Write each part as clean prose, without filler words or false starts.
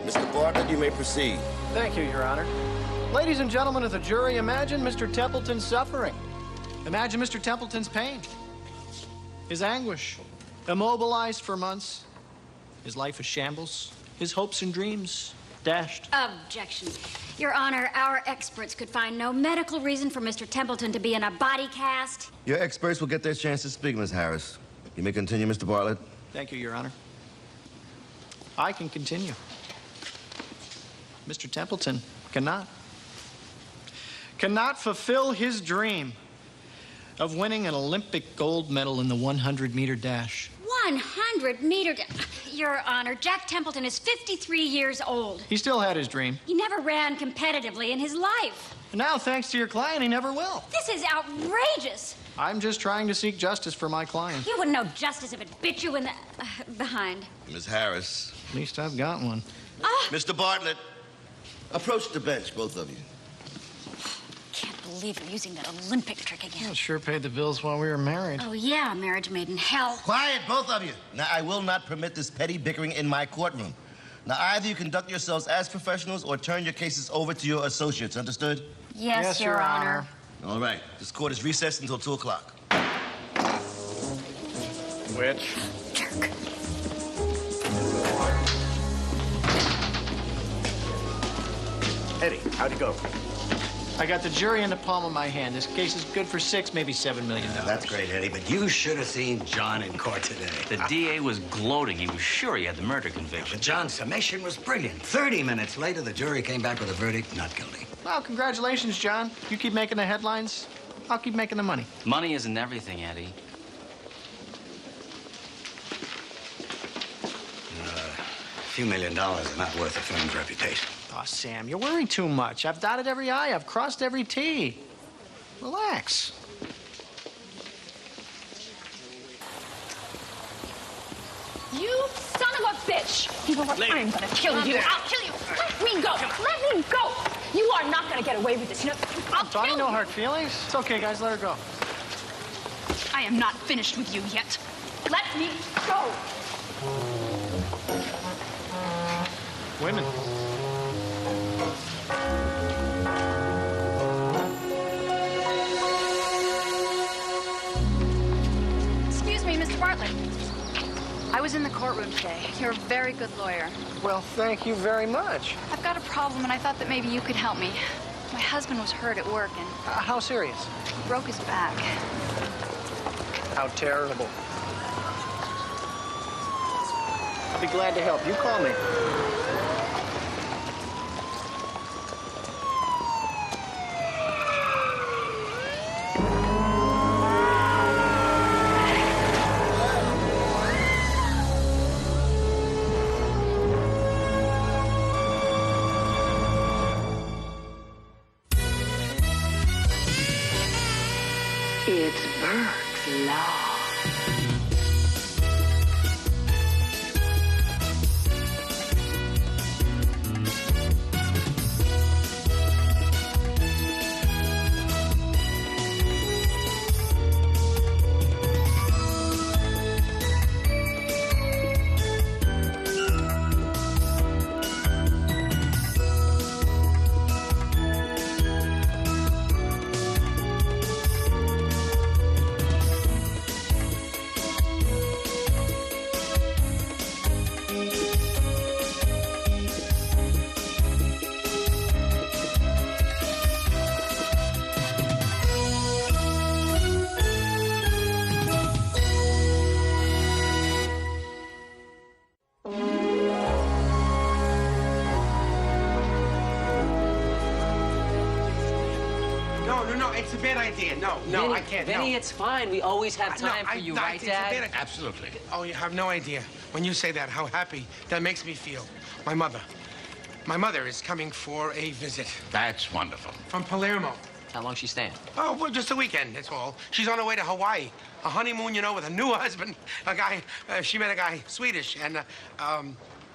Mr. Bartlett, you may proceed. Thank you, Your Honor. Ladies and gentlemen of the jury, imagine Mr. Templeton's suffering. Imagine Mr. Templeton's pain, his anguish, immobilized for months, his life a shambles, his hopes and dreams dashed. Objection. Your Honor, our experts could find no medical reason for Mr. Templeton to be in a body cast. Your experts will get their chance to speak, Miss Harris. You may continue, Mr. Bartlett. Thank you, Your Honor. I can continue. Mr. Templeton cannot fulfill his dream of winning an Olympic gold medal in the 100-meter dash. 100-meter Your Honor, Jack Templeton is 53 years old. He still had his dream. He never ran competitively in his life. And now, thanks to your client, he never will. This is outrageous. I'm just trying to seek justice for my client. You wouldn't know justice if it bit you in the behind. Miss Harris. At least I've got one. Mr. Bartlett, approach the bench, both of you. Can't believe you're using that Olympic trick again. Well, sure paid the bills while we were married. Oh, yeah, marriage made in hell. Quiet, both of you. Now, I will not permit this petty bickering in my courtroom. Now, either you conduct yourselves as professionals or turn your cases over to your associates, understood? Yes, Your Honor. All right. This court is recessed until 2 o'clock. Which? Jerk. Eddie, how'd it go? I got the jury in the palm of my hand. This case is good for $6, maybe $7 million. That's great, Eddie, but you should have seen John in court today. The DA was gloating. He was sure he had the murder But conviction. John's summation was brilliant. 30 minutes later, the jury came back with a verdict, not guilty. Well, congratulations, John. You keep making the headlines, I'll keep making the money. Money isn't everything, Eddie. A few $1 million are not worth a firm's reputation. Oh, Sam, you're worrying too much. I've dotted every I, I've crossed every T. Relax. You son of a bitch! You know what? I'm gonna kill you. I'll kill you. Let me go. Let me go. You are not gonna get away with this. You know, I'll Donnie, kill no you. hard feelings. It's okay, guys. Let her go. I am not finished with you yet. Let me go. Women. Excuse me, Mr. Bartlett. I was in the courtroom today. You're a very good lawyer. Well, thank you very much. I've got a problem, and I thought that maybe you could help me. My husband was hurt at work, and How serious? he broke his back. How terrible. I'll be glad to help. You call me. It's Burke's Law. No, it's a bad idea. No, Vinny, I can't. Vinny, no. it's fine. We always have No, time for you, right, it's Dad? a bad, Absolutely. Oh, you have no idea. When you say that, how happy that makes me feel. My mother is coming for a visit That's wonderful. from Palermo. How long she staying? Oh, well, just a weekend, that's all. She's on her way to Hawaii. A honeymoon, you know, with a new husband. A guy, she met a guy, Swedish, and, how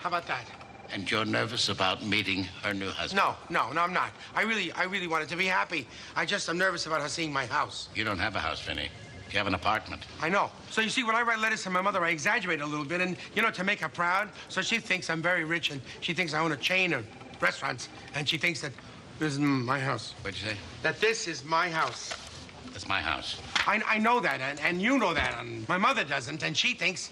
about that? And you're nervous about meeting her new husband? No, I'm not. I really wanted to be happy. I'm nervous about her seeing my house. You don't have a house, Vinny. You have an apartment. I know. So you see, when I write letters to my mother, I exaggerate a little bit, and, you know, to make her proud. So she thinks I'm very rich, and she thinks I own a chain of restaurants, and she thinks that this is my house. What'd you say? That this is my house. It's my house. I know that, and you know that, and my mother doesn't, and she thinks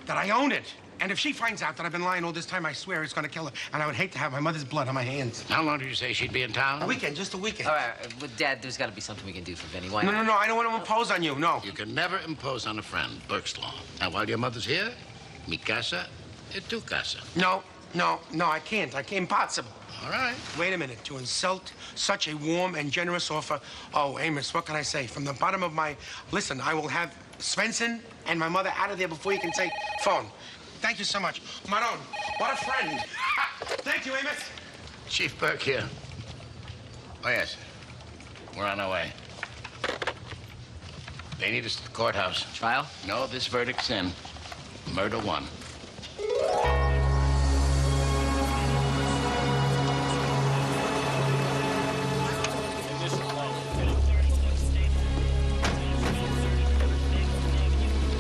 that I own it. And if she finds out that I've been lying all this time, I swear it's gonna kill her. And I would hate to have my mother's blood on my hands. How long did you say she'd be in town? A weekend, just a weekend. All right, with Dad, there's got to be something we can do for Vinny. Why not? No, I don't want to impose on you, no. You can never impose on a friend. Burke's law. Now, while your mother's here, mi casa e tu casa. No, I can't. Impossible. All right. Wait a minute. To insult such a warm and generous offer. Oh, Amos, what can I say? From the bottom of my... Listen, I will have Svensson and my mother out of there before you can say phone. Thank you so much. Maron, what a friend. Thank you, Amos. Chief Burke here. Oh, yes. We're on our way. They need us at the courthouse. Trial? No, this verdict's in. Murder 1.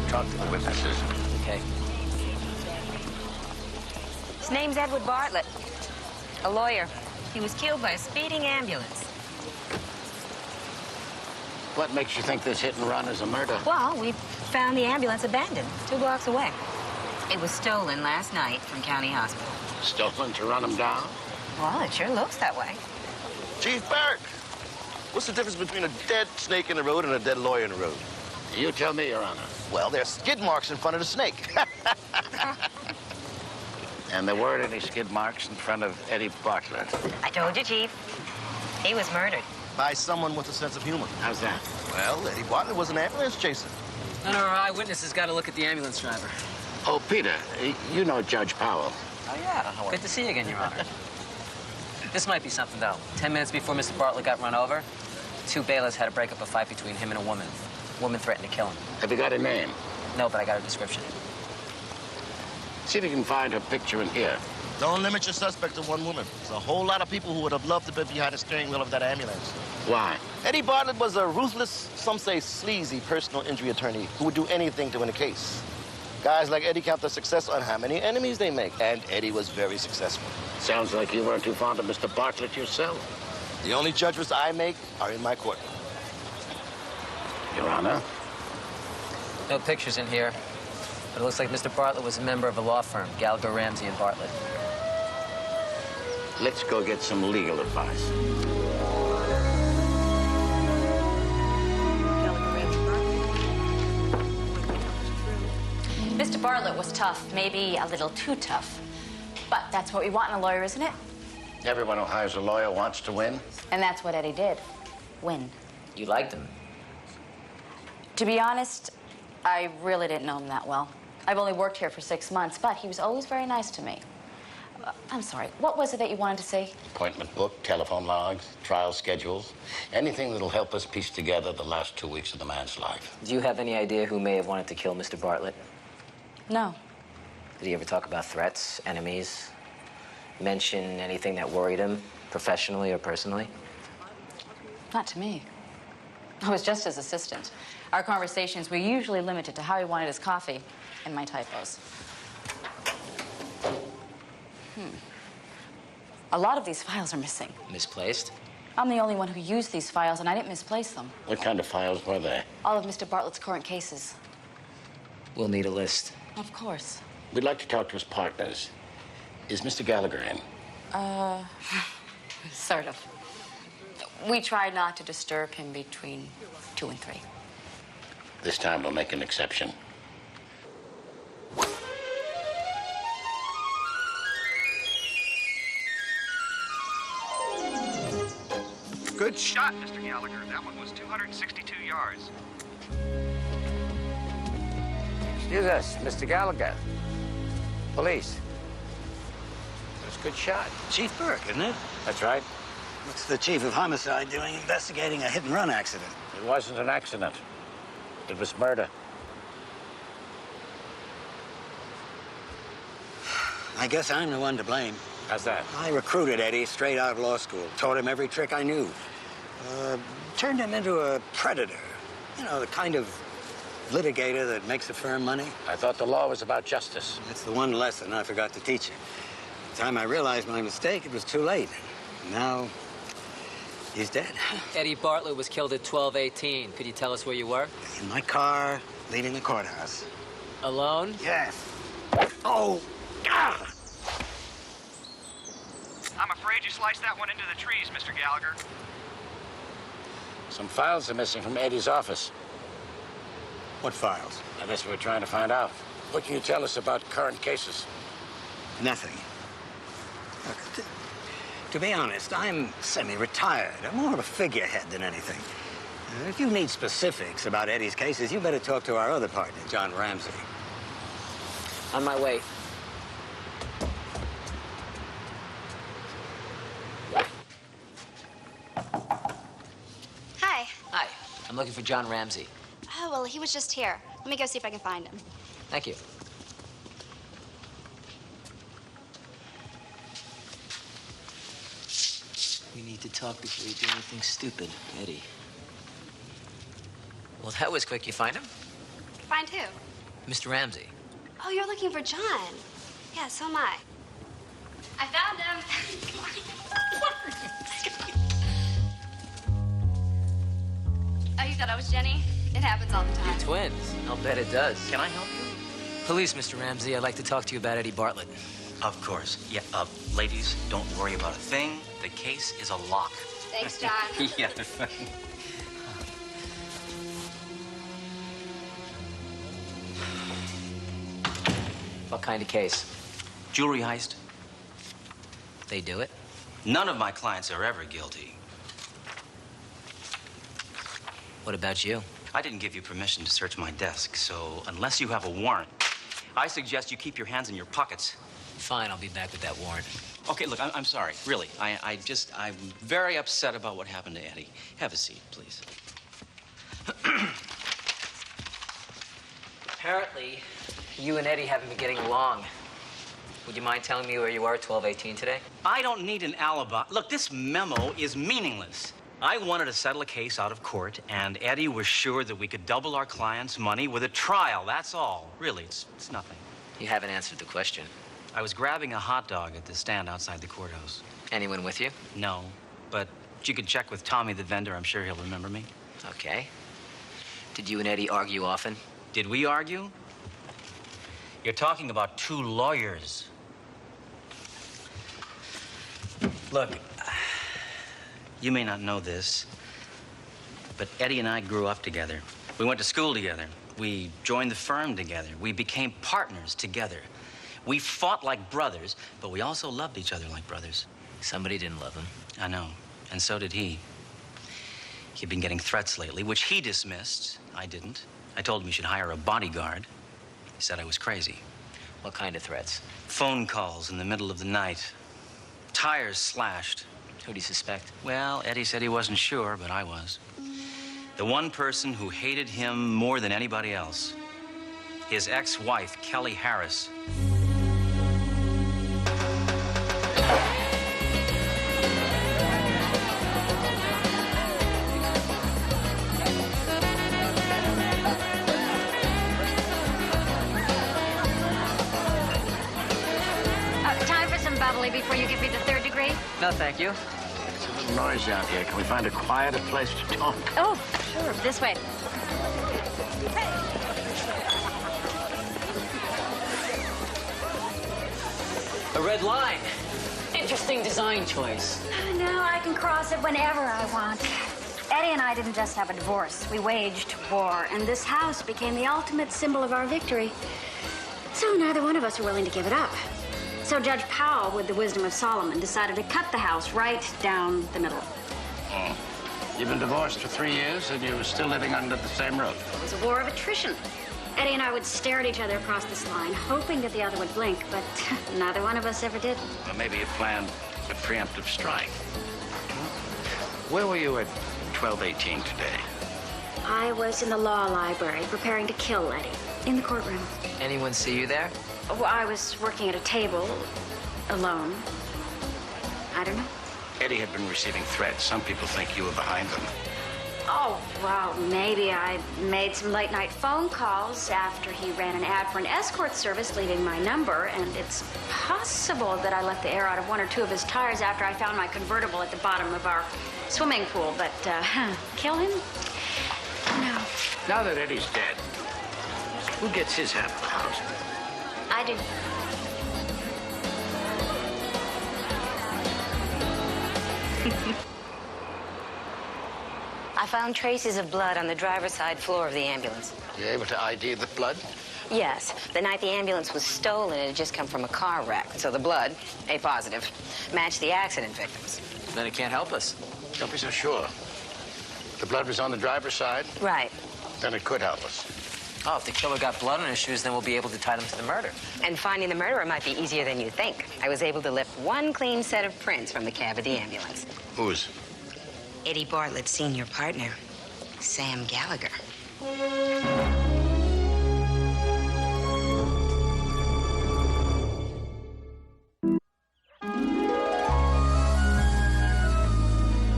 Talk to the witnesses. Okay. His name's Edward Bartlett, a lawyer. He was killed by a speeding ambulance. What makes you think this hit and run is a murder? Well, we found the ambulance abandoned 2 blocks away. It was stolen last night from County Hospital. Stolen to run him down? Well, it sure looks that way. Chief Burke, what's the difference between a dead snake in the road and a dead lawyer in the road? You tell me, Your Honor. Well, there's skid marks in front of the snake. And there weren't any skid marks in front of Eddie Bartlett. I told you, Chief. He was murdered. By someone with a sense of humor. How's that? Well, Eddie Bartlett was an ambulance chaser. None of our eyewitnesses got to look at the ambulance driver. Oh, Peter, you know Judge Powell. Oh, yeah. Good to see you again, Your Honor. This might be something, though. 10 minutes before Mr. Bartlett got run over, 2 bailiffs had to break up a fight between him and a woman. The woman threatened to kill him. Have you got a name? No, but I got a description. See if you can find her picture in here. Don't limit your suspect to one woman. There's a whole lot of people who would have loved to be behind the steering wheel of that ambulance. Why? Eddie Bartlett was a ruthless, some say sleazy, personal injury attorney who would do anything to win a case. Guys like Eddie count their success on how many enemies they make, and Eddie was very successful. Sounds like you weren't too fond of Mr. Bartlett yourself. The only judgments I make are in my court. Your Honor? No pictures in here, but it looks like Mr. Bartlett was a member of a law firm, Gallagher, Ramsey, and Bartlett. Let's go get some legal advice. Mr. Bartlett was tough, maybe a little too tough. But that's what we want in a lawyer, isn't it? Everyone who hires a lawyer wants to win. And that's what Eddie did. Win. You liked him. To be honest, I really didn't know him that well. I've only worked here for 6 months, but he was always very nice to me. I'm sorry, what was it that you wanted to see? Appointment book, telephone logs, trial schedules. Anything that'll help us piece together the last 2 weeks of the man's life. Do you have any idea who may have wanted to kill Mr. Bartlett? No. Did he ever talk about threats, enemies? Mention anything that worried him, professionally or personally? Not to me. I was just his assistant. Our conversations were usually limited to how he wanted his coffee and my typos. A lot of these files are missing. Misplaced? I'm the only one who used these files, and I didn't misplace them. What kind of files were they? All of Mr. Bartlett's current cases. We'll need a list. Of course. We'd like to talk to his partners. Is Mr. Gallagher in? Sort of. We tried not to disturb him between 2 and 3. This time we'll make an exception. Good shot, Mr. Gallagher. That one was 262 yards. Excuse us, Mr. Gallagher. Police. That's a good shot. Chief Burke, isn't it? That's right. What's the chief of homicide doing investigating a hit-and-run accident? It wasn't an accident. It was murder. I guess I'm the one to blame. How's that? I recruited Eddie straight out of law school, taught him every trick I knew. Turned him into a predator. You know, the kind of litigator that makes the firm money? I thought the law was about justice. That's the one lesson I forgot to teach you. By the time I realized my mistake, it was too late. Now, he's dead. Eddie Bartlett was killed at 12:18. Could you tell us where you were? In my car, leaving the courthouse. Alone? Yes. Oh, God! I'm afraid you sliced that one into the trees, Mr. Gallagher. Some files are missing from Eddie's office. What files? Now, that's what we're trying to find out. What can you tell us about current cases? Nothing. Look, to be honest, I'm semi-retired. I'm more of a figurehead than anything. If you need specifics about Eddie's cases, you better talk to our other partner, John Ramsey. On my way. Hi. Hi. I'm looking for John Ramsey. Oh, well, he was just here. Let me go see if I can find him. Thank you. We need to talk before you do anything stupid, Eddie. Well, that was quick. You find him? Find who? Mr. Ramsey. Oh, you're looking for John. Yeah, so am I. I found him. Oh, you thought I was Jenny? It happens all the time. You're twins. I'll bet it does. Can I help you? Police, Mr. Ramsey. I'd like to talk to you about Eddie Bartlett. Of course. Yeah, ladies, don't worry about a thing. The case is a lock. Thanks, John. Yeah. What kind of case? Jewelry heist. They do it? None of my clients are ever guilty. What about you? I didn't give you permission to search my desk, so unless you have a warrant, I suggest you keep your hands in your pockets. Fine, I'll be back with that warrant. Okay, look, I'm sorry, really. I'm very upset about what happened to Eddie. Have a seat, please. Apparently, you and Eddie haven't been getting along. Would you mind telling me where you were at 12:18 today? I don't need an alibi. Look, this memo is meaningless. I wanted to settle a case out of court, and Eddie was sure that we could double our client's money with a trial. That's all. Really, it's nothing. You haven't answered the question. I was grabbing a hot dog at the stand outside the courthouse. Anyone with you? No, but you could check with Tommy, the vendor. I'm sure he'll remember me. Okay. Did you and Eddie argue often? Did we argue? You're talking about two lawyers. Look, you may not know this, but Eddie and I grew up together. We went to school together. We joined the firm together. We became partners together. We fought like brothers, but we also loved each other like brothers. Somebody didn't love him. I know, and so did he. He'd been getting threats lately, which he dismissed. I didn't. I told him he should hire a bodyguard. He said I was crazy. What kind of threats? Phone calls in the middle of the night. Tires slashed. Who do you suspect? Well, Eddie said he wasn't sure, but I was. The one person who hated him more than anybody else. His ex-wife, Kelly Harris. Time for some bubbly before you give me the third degree? No, thank you. It's a little noisy out here. Can we find a quieter place to talk? Oh, sure. This way. A red line. Interesting design choice. No, I can cross it whenever I want. Eddie and I didn't just have a divorce. We waged war, and this house became the ultimate symbol of our victory. So neither one of us are willing to give it up. So Judge Powell, with the wisdom of Solomon, decided to cut the house right down the middle. Oh. You've been divorced for 3 years, and you're still living under the same roof. It was a war of attrition. Eddie and I would stare at each other across this line, hoping that the other would blink, but neither one of us ever did. Well, maybe you planned a preemptive strike. Where were you at 12:18 today? I was in the law library preparing to kill Eddie in the courtroom. Anyone see you there? Oh, I was working at a table, alone. I don't know. Eddie had been receiving threats. Some people think you were behind them. Oh, well, maybe I made some late-night phone calls after he ran an ad for an escort service, leaving my number, and it's possible that I let the air out of one or two of his tires after I found my convertible at the bottom of our swimming pool, but, kill him? No. Now that Eddie's dead, who gets his half of the house? I do. I found traces of blood on the driver's side floor of the ambulance. You able to ID the blood? Yes. The night the ambulance was stolen, it had just come from a car wreck. So the blood, A positive, matched the accident victims. Then it can't help us. Don't be so sure. The blood was on the driver's side? Right. Then it could help us. Oh, if the killer got blood on his shoes, then we'll be able to tie them to the murder. And finding the murderer might be easier than you think. I was able to lift one clean set of prints from the cab of the ambulance. Whose? Eddie Bartlett's senior partner, Sam Gallagher.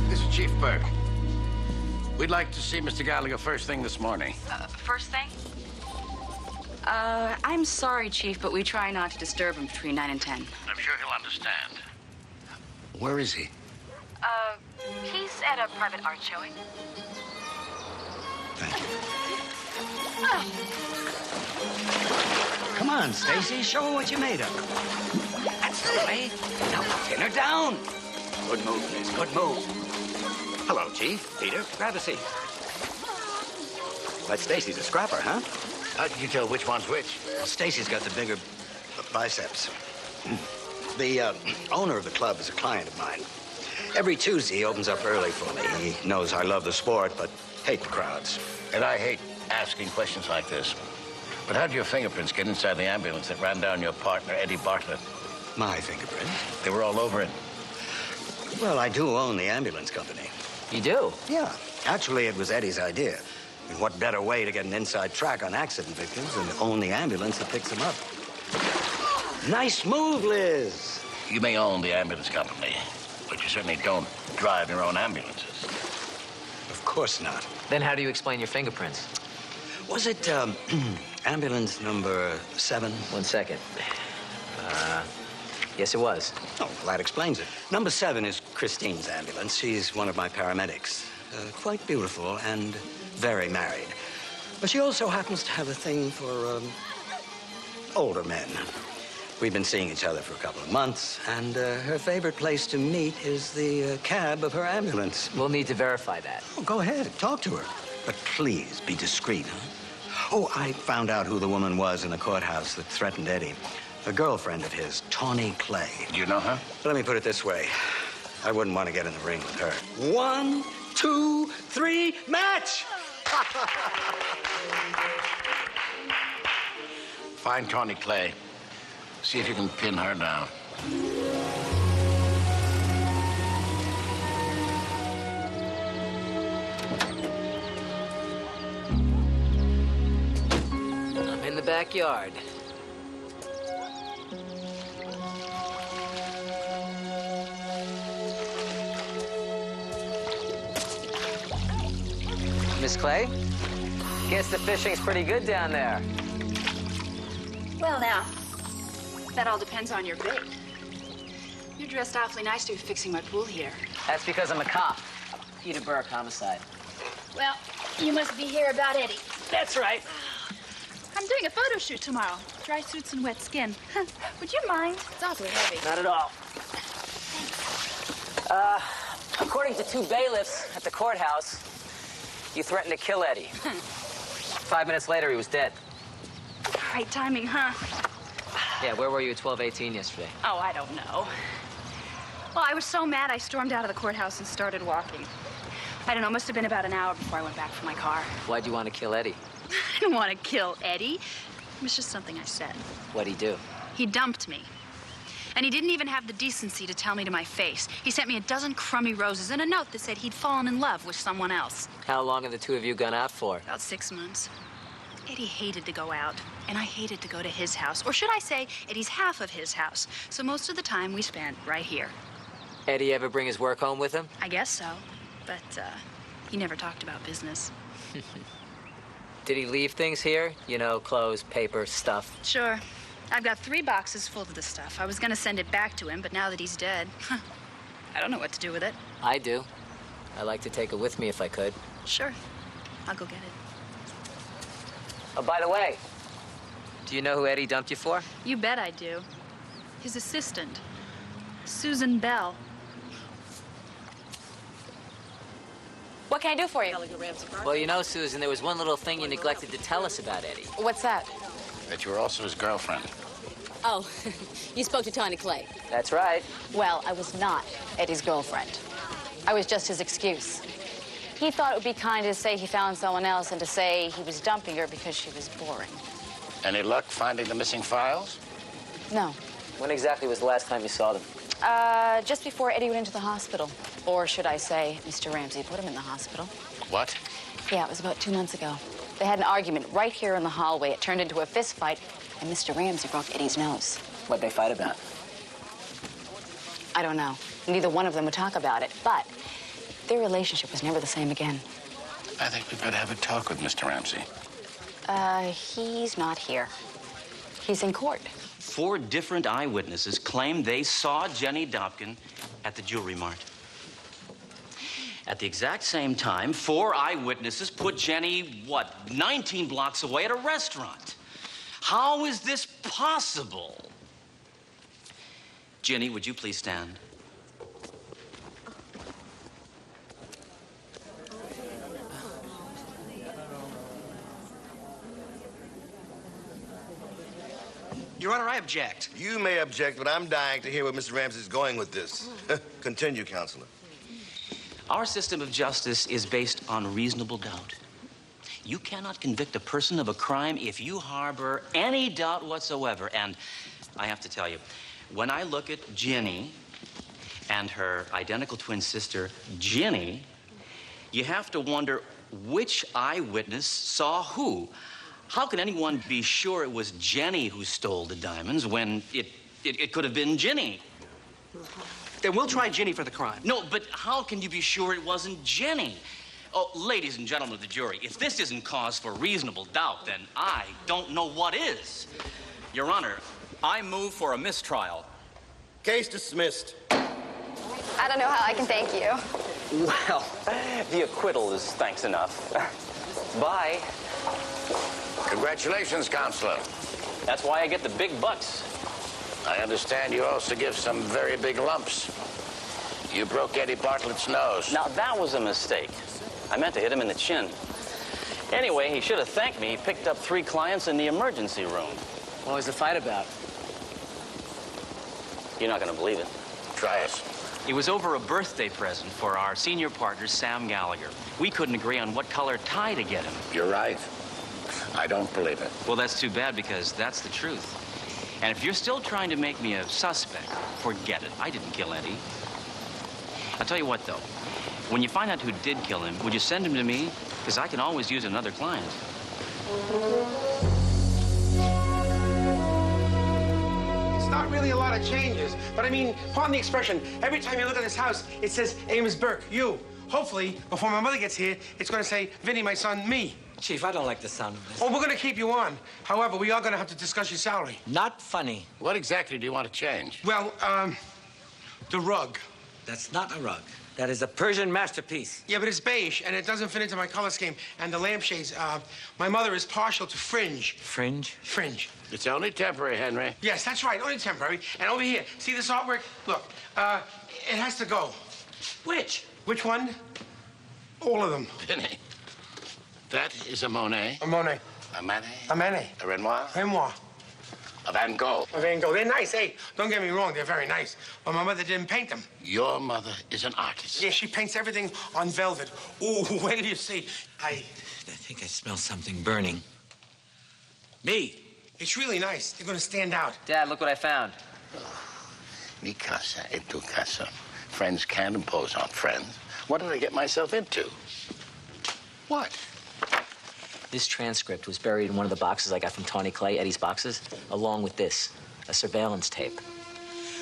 This is Chief Burke. We'd like to see Mr. Gallagher first thing this morning. First thing? I'm sorry, Chief, but we try not to disturb him between 9 and 10. I'm sure he'll understand. Where is he? He's at a private art showing. Thank you. Come on, Stacy, show her what you made of. That's the way. Now, pin her down. Good move, Liz, good move. Hello, Chief. Peter, grab a seat. But Stacy's a scrapper, huh? How can you tell which one's which? Well, Stacy's got the bigger biceps. The owner of the club is a client of mine. Every Tuesday, he opens up early for me. He knows I love the sport, but hate the crowds. And I hate asking questions like this. But how did your fingerprints get inside the ambulance that ran down your partner, Eddie Bartlett? My fingerprint? They were all over it. Well, I do own the ambulance company. You do? Yeah. Actually, it was Eddie's idea. And what better way to get an inside track on accident victims than to own the ambulance that picks them up? Nice move, Liz. You may own the ambulance company, but you certainly don't drive your own ambulances. Of course not. Then how do you explain your fingerprints? Was it ambulance number 7? 1 second. Yes, it was. Oh, well, that explains it. Number 7 is Christine's ambulance. She's one of my paramedics. Quite beautiful and very married. But she also happens to have a thing for older men. We've been seeing each other for a couple of months, and her favorite place to meet is the cab of her ambulance. We'll need to verify that. Oh, go ahead. Talk to her. But please be discreet, huh? Oh, I found out who the woman was in the courthouse that threatened Eddie. A girlfriend of his, Tawny Clay. Do you know her? Let me put it this way. I wouldn't want to get in the ring with her. 1, 2, 3, match! Find Tawny Clay. See if you can pin her down. I'm in the backyard. Miss Clay? Guess the fishing's pretty good down there. Well, now, that all depends on your bait. You're dressed awfully nice to be fixing my pool here. That's because I'm a cop. Peter Burke, homicide. Well, you must be here about Eddie. That's right. I'm doing a photo shoot tomorrow. Dry suits and wet skin. Would you mind? It's awfully heavy. Not at all. According to 2 bailiffs at the courthouse, you threatened to kill Eddie. 5 minutes later, he was dead. Great timing, huh? Yeah, where were you at 12:18 yesterday? Oh, I don't know. Well, I was so mad I stormed out of the courthouse and started walking. I don't know, it must have been about an hour before I went back for my car. Why'd you want to kill Eddie? I didn't want to kill Eddie. It was just something I said. What'd he do? He dumped me. And he didn't even have the decency to tell me to my face. He sent me a dozen crummy roses and a note that said he'd fallen in love with someone else. How long have the 2 of you gone out for? About 6 months. Eddie hated to go out, and I hated to go to his house. Or should I say, Eddie's half of his house. So most of the time we spent right here. Eddie ever bring his work home with him? I guess so. But, He never talked about business. Did he leave things here? You know, clothes, paper, stuff? Sure. I've got 3 boxes full of the stuff. I was gonna send it back to him, but now that he's dead, I don't know what to do with it. I do. I'd like to take it with me if I could. Sure. I'll go get it. Oh, by the way, do you know who Eddie dumped you for? You bet I do. His assistant, Susan Bell. What can I do for you? Well, you know, Susan, there was one little thing you neglected to tell us about Eddie. What's that? That you were also his girlfriend. Oh, you spoke to Tony Clay. That's right. Well, I was not Eddie's girlfriend. I was just his excuse. He thought it would be kind to say he found someone else and to say he was dumping her because she was boring. Any luck finding the missing files? No. When exactly was the last time you saw them? Just before Eddie went into the hospital. Or should I say, Mr. Ramsey put him in the hospital. What? Yeah, it was about 2 months ago. They had an argument right here in the hallway. It turned into a fist fight, and Mr. Ramsey broke Eddie's nose. What'd they fight about? I don't know. Neither one of them would talk about it, but their relationship was never the same again. I think we better have a talk with Mr. Ramsey. He's not here. He's in court. 4 different eyewitnesses claim they saw Jenny Dobkin at the Jewelry Mart. At the exact same time, 4 eyewitnesses put Jenny, 19 blocks away at a restaurant. How is this possible? Jenny, would you please stand? Your Honor, I object. You may object, but I'm dying to hear where Mr. Ramsey's going with this. Continue, Counselor. Our system of justice is based on reasonable doubt. You cannot convict a person of a crime if you harbor any doubt whatsoever. And I have to tell you, when I look at Jenny and her identical twin sister, Ginny, you have to wonder which eyewitness saw who. How can anyone be sure it was Jenny who stole the diamonds when it could have been Ginny? Then we'll try Ginny for the crime. No, but how can you be sure it wasn't Jenny? Oh, ladies and gentlemen of the jury, if this isn't cause for reasonable doubt, then I don't know what is. Your Honor, I move for a mistrial. Case dismissed. I don't know how I can thank you. Well, the acquittal is thanks enough. Bye. Congratulations, Counselor. That's why I get the big bucks. I understand you also give some very big lumps. You broke Eddie Bartlett's nose. Now, that was a mistake. I meant to hit him in the chin. Anyway, he should have thanked me. He picked up 3 clients in the emergency room. What was the fight about? You're not going to believe it. Try it. It was over a birthday present for our senior partner, Sam Gallagher. We couldn't agree on what color tie to get him. You're right. I don't believe it. Well, that's too bad because that's the truth. And if you're still trying to make me a suspect, forget it. I didn't kill Eddie. I'll tell you what, though. When you find out who did kill him, would you send him to me? Because I can always use another client. It's not really a lot of changes, but I mean, pardon the expression, every time you look at this house, it says Amos Burke, you. Hopefully, before my mother gets here, it's going to say, Vinny, my son, me. Chief, I don't like the sound of this. Oh, we're going to keep you on. However, we are going to have to discuss your salary. Not funny. What exactly do you want to change? Well, the rug. That's not a rug. That is a Persian masterpiece. Yeah, but it's beige, and it doesn't fit into my color scheme. And the lampshades, my mother is partial to fringe. Fringe? Fringe. It's only temporary, Henry. Yes, that's right, only temporary. And over here, see this artwork? Look, it has to go. Which? Which one? All of them. Vinny, that is a Monet. A Monet. A Manet. A Manet. A Renoir. Renoir. A Van Gogh. A Van Gogh. They're nice, hey. Don't get me wrong, they're very nice. But my mother didn't paint them. Your mother is an artist. Yeah, she paints everything on velvet. Ooh, wait till you see. I think I smell something burning. Me. It's really nice. They're gonna stand out. Dad, look what I found. Mi casa e tu casa. Friends can't impose on friends. What did I get myself into? What? This transcript was buried in one of the boxes I got from Tawny Clay, Eddie's boxes, along with this, a surveillance tape.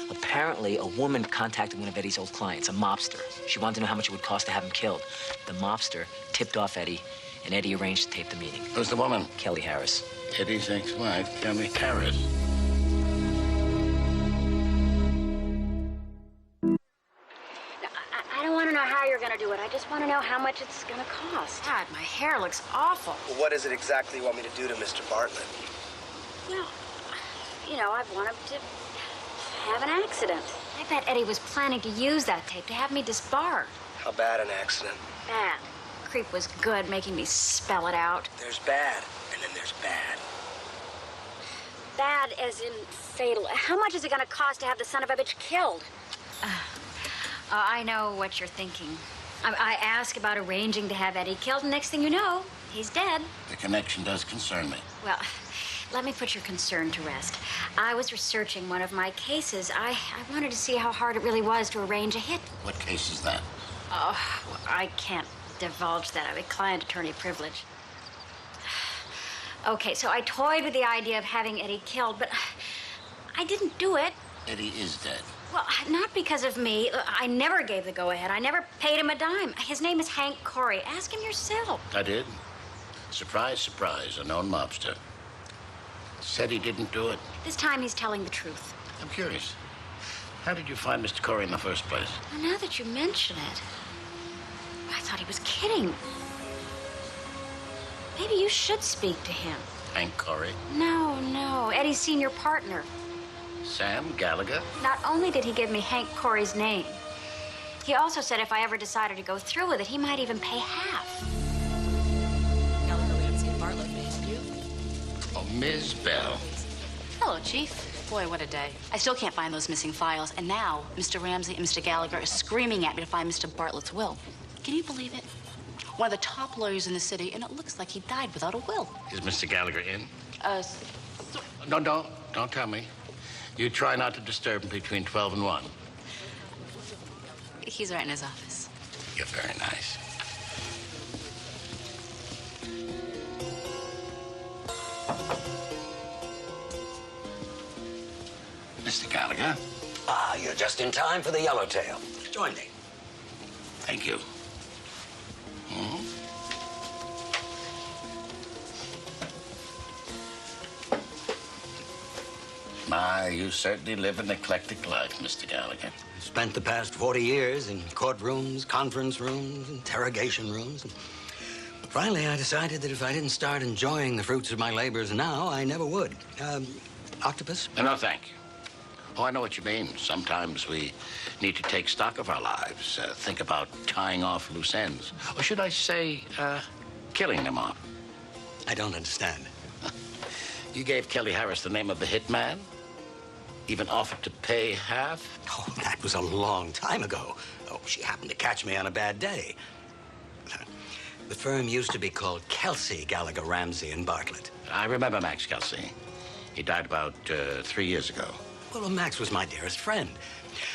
Apparently, a woman contacted one of Eddie's old clients, a mobster. She wanted to know how much it would cost to have him killed. The mobster tipped off Eddie, and Eddie arranged to tape the meeting. Who's the woman? Kelly Harris. Eddie's ex-wife, Kelly Harris. I don't want to know how you're going to do it. I just want to know how much it's going to cost. God, my hair looks awful. Well, what is it exactly you want me to do to Mr. Bartlett? Well, you know, I want him to have an accident. I bet Eddie was planning to use that tape to have me disbarred. How bad an accident? Bad. Creep was good, making me spell it out. There's bad, and then there's bad. Bad as in fatal. How much is it going to cost to have the son of a bitch killed? I know what you're thinking. I asked about arranging to have Eddie killed, and next thing you know, he's dead. The connection does concern me. Well, let me put your concern to rest. I was researching one of my cases. I wanted to see how hard it really was to arrange a hit. What case is that? Oh, I can't divulge that. I have client-attorney privilege. Okay, so I toyed with the idea of having Eddie killed, but I didn't do it. Eddie is dead. Well, not because of me. I never gave the go-ahead. I never paid him a dime. His name is Hank Corey. Ask him yourself. I did. Surprise, surprise, a known mobster. Said he didn't do it. This time he's telling the truth. I'm curious. How did you find Mr. Corey in the first place? Well, now that you mention it, I thought he was kidding. Maybe you should speak to him. Hank Corey? No. Eddie's senior partner. Sam Gallagher? Not only did he give me Hank Corey's name, he also said if I ever decided to go through with it, he might even pay half. Gallagher, Ramsey, and Bartlett, may I help you? Oh, Ms. Bell. Hello, Chief. Boy, what a day. I still can't find those missing files, and now Mr. Ramsey and Mr. Gallagher are screaming at me to find Mr. Bartlett's will. Can you believe it? One of the top lawyers in the city, and it looks like he died without a will. Is Mr. Gallagher in? No. Don't tell me. You try not to disturb him between 12 and 1. He's right in his office. You're very nice. Mr. Gallagher? Ah, you're just in time for the yellowtail. Join me. Thank you. My, you certainly live an eclectic life, Mr. Gallagher. Spent the past 40 years in courtrooms, conference rooms, interrogation rooms. Finally, I decided that if I didn't start enjoying the fruits of my labors now, I never would. Octopus? No, thank you. Oh, I know what you mean. Sometimes we need to take stock of our lives, think about tying off loose ends. Or should I say, killing them off. I don't understand. You gave Kelly Harris the name of the hitman? Even offered to pay half? Oh, that was a long time ago. Oh, she happened to catch me on a bad day. The firm used to be called Kelsey, Gallagher, Ramsey, and Bartlett. I remember Max Kelsey. He died about 3 years ago. Well, Max was my dearest friend.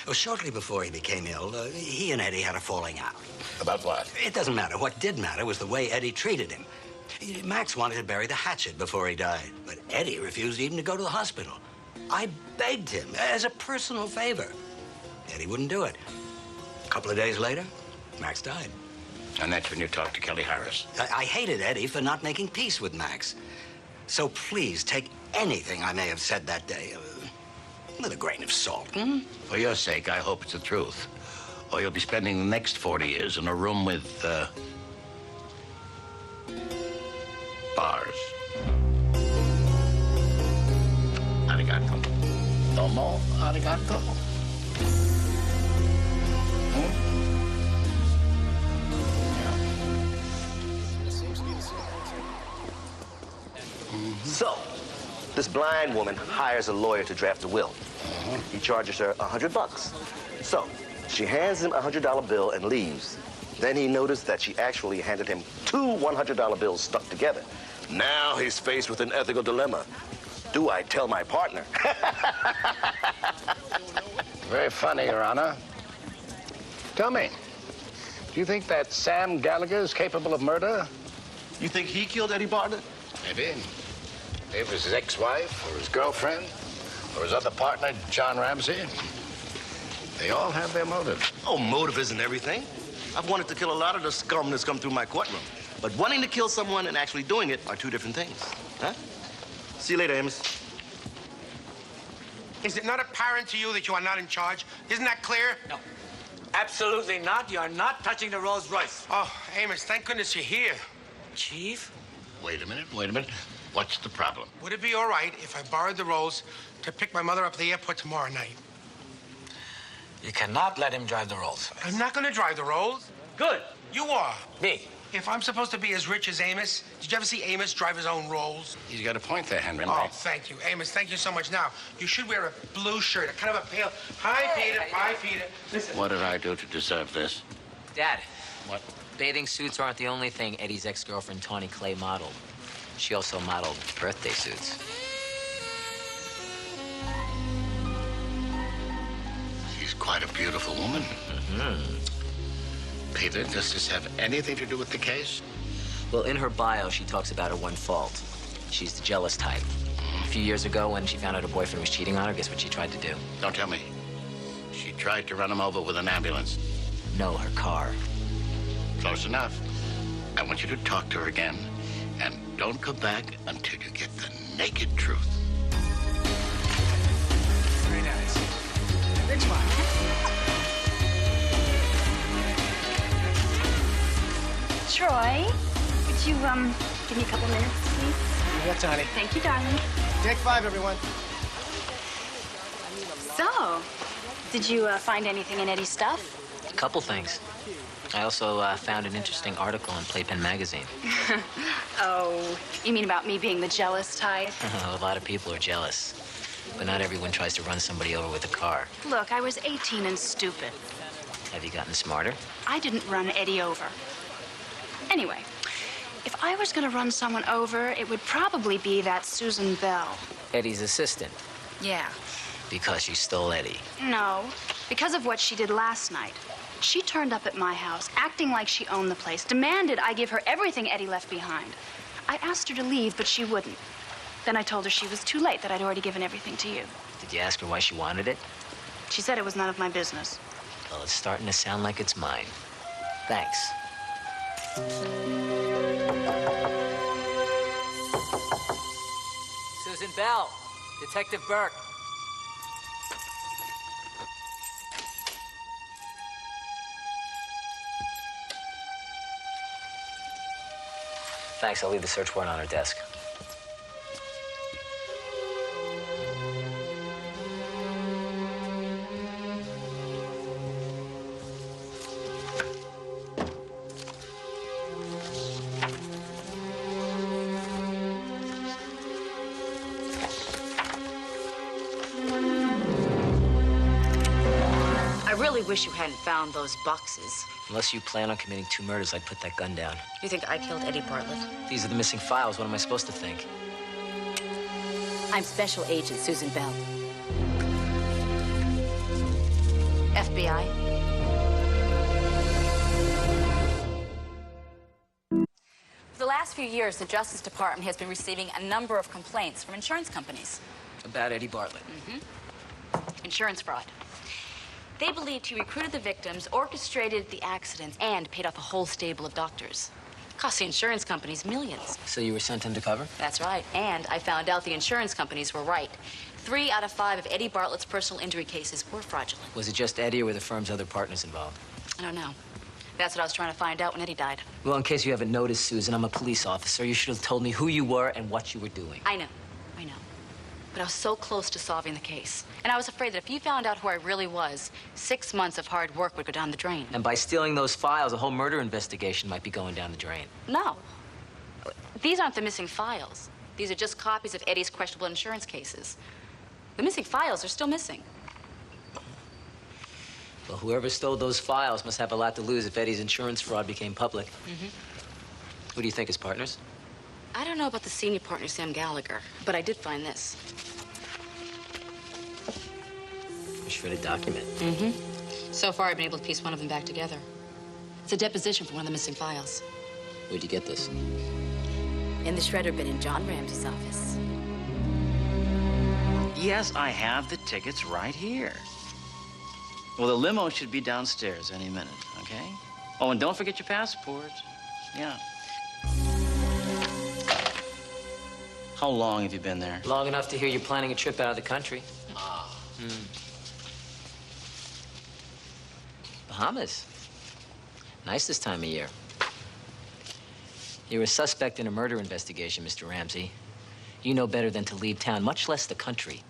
Oh, shortly before he became ill, he and Eddie had a falling out. About what? It doesn't matter. What did matter was the way Eddie treated him. Max wanted to bury the hatchet before he died, but Eddie refused even to go to the hospital. I begged him as a personal favor. Eddie wouldn't do it. A couple of days later, Max died. And that's when you talked to Kelly Harris? I hated Eddie for not making peace with Max. So please take anything I may have said that day with a grain of salt. For your sake, I hope it's the truth. Or you'll be spending the next 40 years in a room with, bars. Arigato. Domo arigato. So, this blind woman hires a lawyer to draft a will. He charges her $100. So, she hands him a $100 bill and leaves. Then he noticed that she actually handed him 2 $100 bills stuck together. Now he's faced with an ethical dilemma. Do I tell my partner? Very funny, Your Honor. Tell me, do you think that Sam Gallagher is capable of murder? You think he killed Eddie Bartlett? Maybe. Maybe it was his ex-wife or his girlfriend or his other partner, John Ramsey. They all have their motives. Oh, motive isn't everything. I've wanted to kill a lot of the scum that's come through my courtroom. But wanting to kill someone and actually doing it are two different things. Huh? See you later, Amos. Is it not apparent to you that you are not in charge? Isn't that clear? No. Absolutely not. You are not touching the Rolls Royce. Oh, Amos, thank goodness you're here. Chief? Wait a minute. What's the problem? Would it be all right if I borrowed the Rolls to pick my mother up at the airport tomorrow night? You cannot let him drive the Rolls. I'm not going to drive the Rolls. Good. You are. Me. If I'm supposed to be as rich as Amos, did you ever see Amos drive his own Rolls? He's got a point there, Henry. Oh, thank you. Amos, thank you so much. Now, you should wear a blue shirt, a kind of a pale... Hi, Peter. Bye, Peter. Listen. What did I do to deserve this? Dad. What? Bathing suits aren't the only thing Eddie's ex-girlfriend, Tawny Clay, modeled. She also modeled birthday suits. She's quite a beautiful woman. Mm-hmm. Peter, does this have anything to do with the case? Well, in her bio, she talks about her one fault. She's the jealous type. A few years ago, when she found out her boyfriend was cheating on her, guess what she tried to do? Don't tell me. She tried to run him over with an ambulance. No, her car. Close enough. I want you to talk to her again, and don't come back until you get the naked truth. Very nice. Big smile. Troy, could you, give me a couple minutes, please? You bet, Tony. Thank you, darling. Take 5, everyone. So, did you find anything in Eddie's stuff? A couple things. I also found an interesting article in Playpen magazine. Oh, you mean about me being the jealous type? A lot of people are jealous, but not everyone tries to run somebody over with a car. Look, I was 18 and stupid. Have you gotten smarter? I didn't run Eddie over. Anyway, if I was gonna run someone over, it would probably be that Susan Bell. Eddie's assistant, Yeah. because she stole Eddie. No, because of what she did last night. She turned up at my house, acting like she owned the place, demanded I give her everything Eddie left behind. I asked her to leave, but she wouldn't. Then I told her she was too late, that I'd already given everything to you. Did you ask her why she wanted it? She said it was none of my business. Well, it's starting to sound like it's mine. Thanks. Susan Bell, Detective Burke. Thanks, I'll leave the search warrant on her desk. I really wish you hadn't found those boxes. Unless you plan on committing 2 murders, I'd put that gun down. You think I killed Eddie Bartlett? These are the missing files. What am I supposed to think? I'm Special Agent Susan Bell. FBI. For the last few years, the Justice Department has been receiving a number of complaints from insurance companies. About Eddie Bartlett. Insurance fraud. They believed he recruited the victims, orchestrated the accidents, and paid off a whole stable of doctors. Cost the insurance companies millions. So you were sent undercover? That's right. And I found out the insurance companies were right. 3 out of 5 of Eddie Bartlett's personal injury cases were fraudulent. Was it just Eddie or were the firm's other partners involved? I don't know. That's what I was trying to find out when Eddie died. Well, in case you haven't noticed, Susan, I'm a police officer. You should have told me who you were and what you were doing. I know. But I was so close to solving the case. And I was afraid that if you found out who I really was, 6 months of hard work would go down the drain. And by stealing those files, a whole murder investigation might be going down the drain. No. These aren't the missing files. These are just copies of Eddie's questionable insurance cases. The missing files are still missing. Well, whoever stole those files must have a lot to lose if Eddie's insurance fraud became public. Who do you think, his partners? I don't know about the senior partner, Sam Gallagher, but I did find this. A shredded document. So far, I've been able to piece one of them back together. It's a deposition for one of the missing files. Where'd you get this? In the shredder bin in John Ramsey's office. Yes, I have the tickets right here. Well, the limo should be downstairs any minute, okay? Oh, and don't forget your passport. Yeah. How long have you been there? Long enough to hear you're planning a trip out of the country. Bahamas. Nice this time of year. You're a suspect in a murder investigation, Mr. Ramsey. You know better than to leave town, much less the country.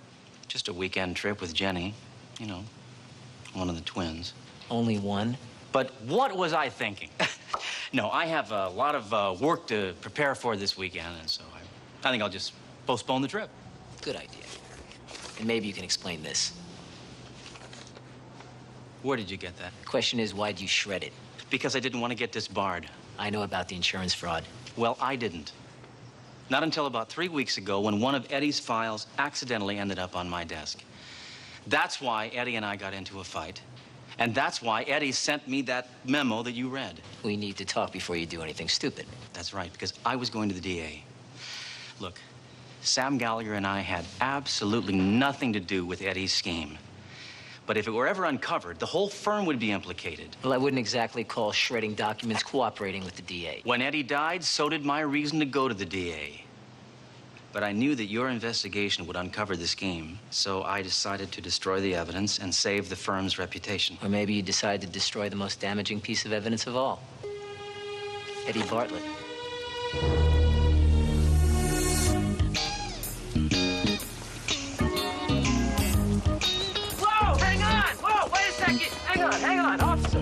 Just a weekend trip with Jenny. You know, one of the twins. Only one? But what was I thinking? No, I have a lot of work to prepare for this weekend, and so I think I'll just postpone the trip. Good idea. And maybe you can explain this. Where did you get that? Question is, why'd you shred it? Because I didn't want to get disbarred. I know about the insurance fraud. Well, I didn't. Not until about 3 weeks ago when one of Eddie's files accidentally ended up on my desk. That's why Eddie and I got into a fight. And that's why Eddie sent me that memo that you read. We need to talk before you do anything stupid. That's right, because I was going to the DA. Look, Sam Gallagher and I had absolutely nothing to do with Eddie's scheme. But if it were ever uncovered, the whole firm would be implicated. Well, I wouldn't exactly call shredding documents cooperating with the DA. When Eddie died, so did my reason to go to the DA. But I knew that your investigation would uncover the scheme, so I decided to destroy the evidence and save the firm's reputation. Or maybe you decided to destroy the most damaging piece of evidence of all. Eddie Bartlett. Hang on, officer.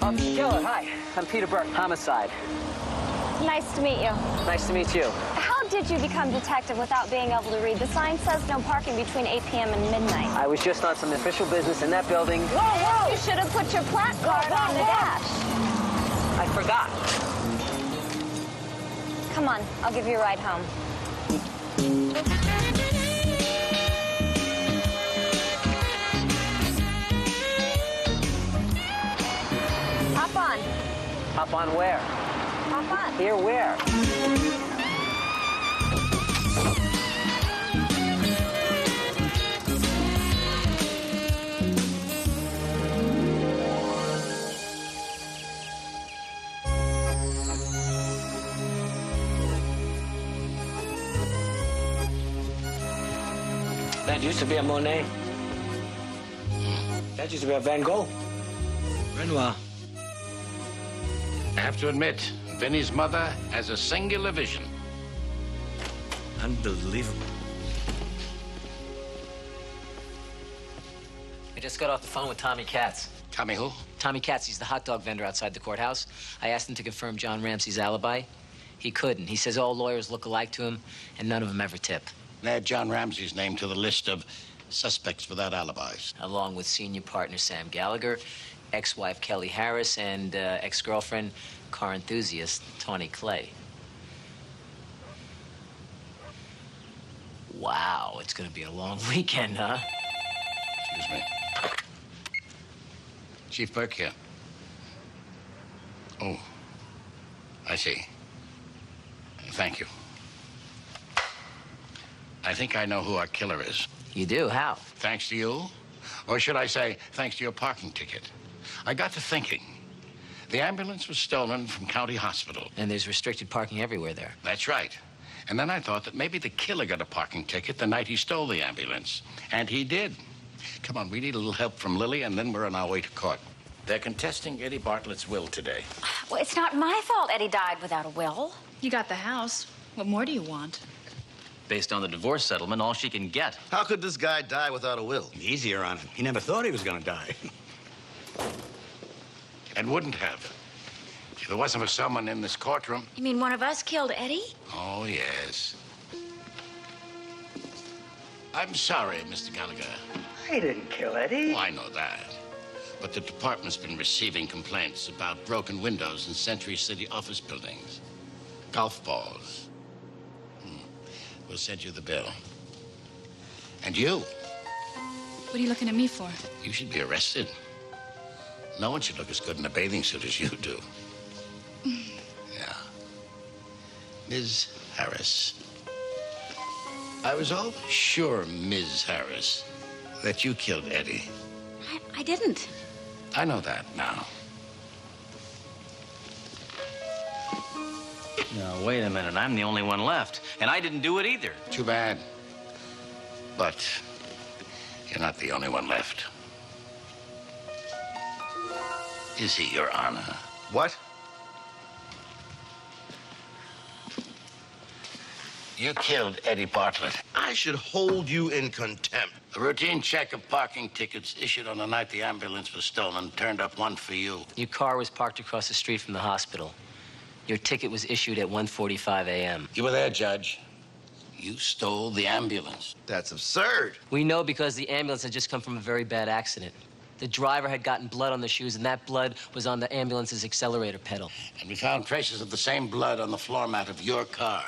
Officer Keller, hi. I'm Peter Burke, homicide. Nice to meet you. Nice to meet you. How did you become detective without being able to read? The sign says no parking between 8 p.m. and midnight. I was just on some official business in that building. Whoa! You should have put your placard on the dash. I forgot. Come on, I'll give you a ride home. Hop on. Hop on where? Hop on. Here, where? That used to be a Monet. That used to be a Van Gogh. Renoir. I have to admit, Vinny's mother has a singular vision. Unbelievable. I just got off the phone with Tommy Katz. Tommy who? Tommy Katz, he's the hot dog vendor outside the courthouse. I asked him to confirm John Ramsey's alibi. He couldn't. He says all lawyers look alike to him, and none of them ever tip. Add John Ramsey's name to the list of suspects without alibis. Along with senior partner Sam Gallagher, ex-wife Kelly Harris, and ex-girlfriend, car enthusiast Tawny Clay. Wow, it's gonna be a long weekend, huh? Excuse me. Chief Burke here. Oh, I see. Thank you. I think I know who our killer is. You do? How? Thanks to you. Or should I say, thanks to your parking ticket. I got to thinking. The ambulance was stolen from County Hospital. And there's restricted parking everywhere there. That's right. And then I thought that maybe the killer got a parking ticket the night he stole the ambulance. And he did. Come on, we need a little help from Lily, and then we're on our way to court. They're contesting Eddie Bartlett's will today. Well, it's not my fault Eddie died without a will. You got the house. What more do you want? Based on the divorce settlement, all she can get. How could this guy die without a will? Easier on him. He never thought he was gonna die. And wouldn't have. If there wasn't for someone in this courtroom. You mean one of us killed Eddie? Oh, yes. I'm sorry, Mr. Gallagher. I didn't kill Eddie. Oh, I know that. But the department's been receiving complaints about broken windows in Century City office buildings, golf balls. We'll send you the bill. And you. What are you looking at me for? You should be arrested. No one should look as good in a bathing suit as you do. Yeah. Ms. Harris. I was always sure, Ms. Harris, that you killed Eddie. I didn't. I know that now. No, wait a minute. I'm the only one left. And I didn't do it either. Too bad. But you're not the only one left. Is he, Your Honor? What? You killed Eddie Bartlett. I should hold you in contempt. A routine check of parking tickets issued on the night the ambulance was stolen turned up one for you. Your car was parked across the street from the hospital. Your ticket was issued at 1:45 a.m. You were there, Judge. You stole the ambulance. That's absurd. We know because the ambulance had just come from a very bad accident. The driver had gotten blood on the shoes, and that blood was on the ambulance's accelerator pedal. And we found traces of the same blood on the floor mat of your car.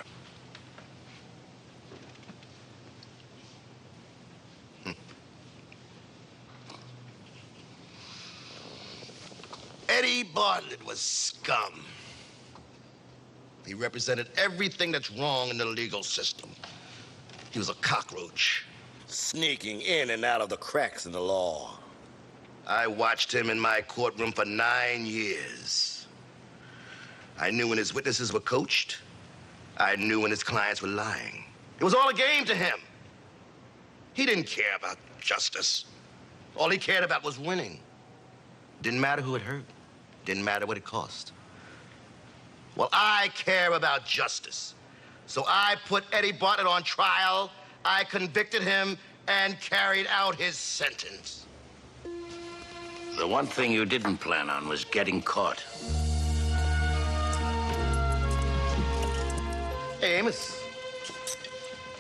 Eddie Bartlett was scum. He represented everything that's wrong in the legal system. He was a cockroach. Sneaking in and out of the cracks in the law. I watched him in my courtroom for 9 years. I knew when his witnesses were coached. I knew when his clients were lying. It was all a game to him. He didn't care about justice. All he cared about was winning. Didn't matter who it hurt. Didn't matter what it cost. Well, I care about justice. So I put Eddie Bartlett on trial, I convicted him, and carried out his sentence. The one thing you didn't plan on was getting caught. Hey, Amos.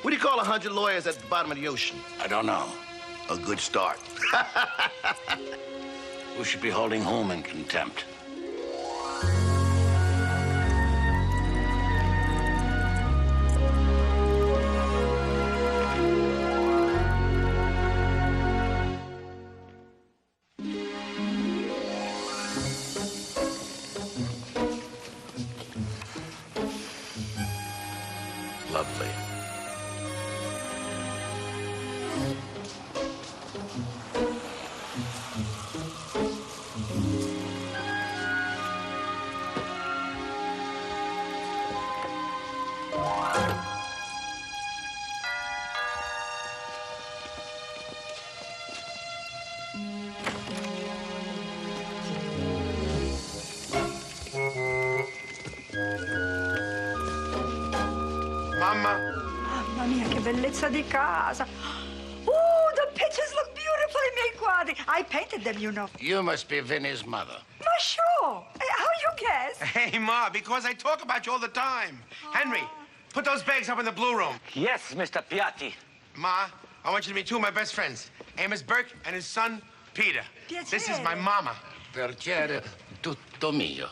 What do you call 100 lawyers at the bottom of the ocean? I don't know. A good start. Who should be holding whom in contempt? Lovely. Mamma mia, che bellezza di casa. The pictures look beautiful in miei quadri. I painted them, you know. You must be Vinny's mother. Ma sure. How you guess? Hey, Ma, because I talk about you all the time. Henry, put those bags up in the blue room. Yes, Mr. Piatti. Ma, I want you to meet two of my best friends, Amos Burke and his son, Peter. Piacere. This is my mama. Piacere tutto mio.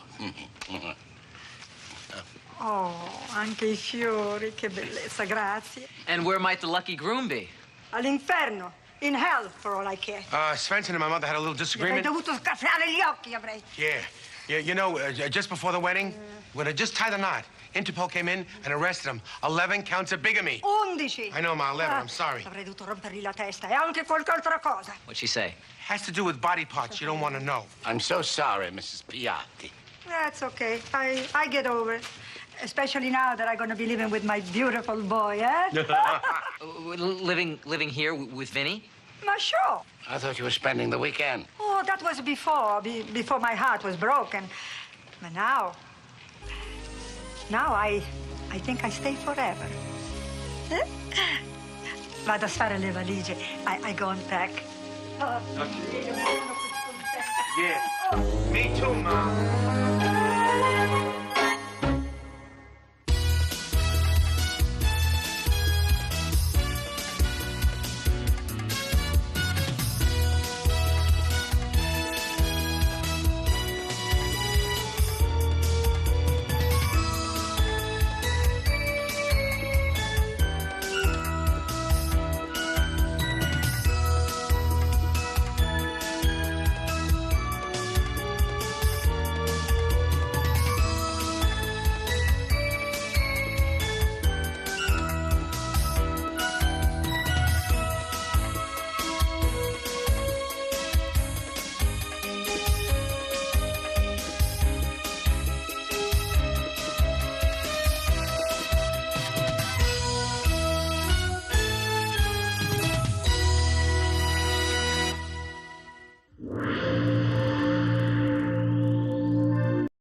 Oh, anche I fiori, che bellezza, grazie. And where might the lucky groom be? All'inferno, in hell, for all I care. Svensson and my mother had a little Avrei disagreement. dovuto scaffare gli occhi, avrei. Yeah, you know, just before the wedding, when I just tied the knot, Interpol came in and arrested him. 11 counts of bigamy. 11. I know, Ma, 11, I'm sorry. Avrei dovuto rompergli la testa e anche qualche altra cosa. What'd she say? Has to do with body parts you don't want to know. I'm so sorry, Mrs. Piatti. That's okay. I get over it. Especially now that I'm going to be living with my beautiful boy, eh? living here with Vinny? Ma sure. I thought you were spending the weekend. Oh, that was before my heart was broken. But now I think I stay forever. Eh? Vado a fare le valigie. I go and pack. Yeah. Me too, Ma.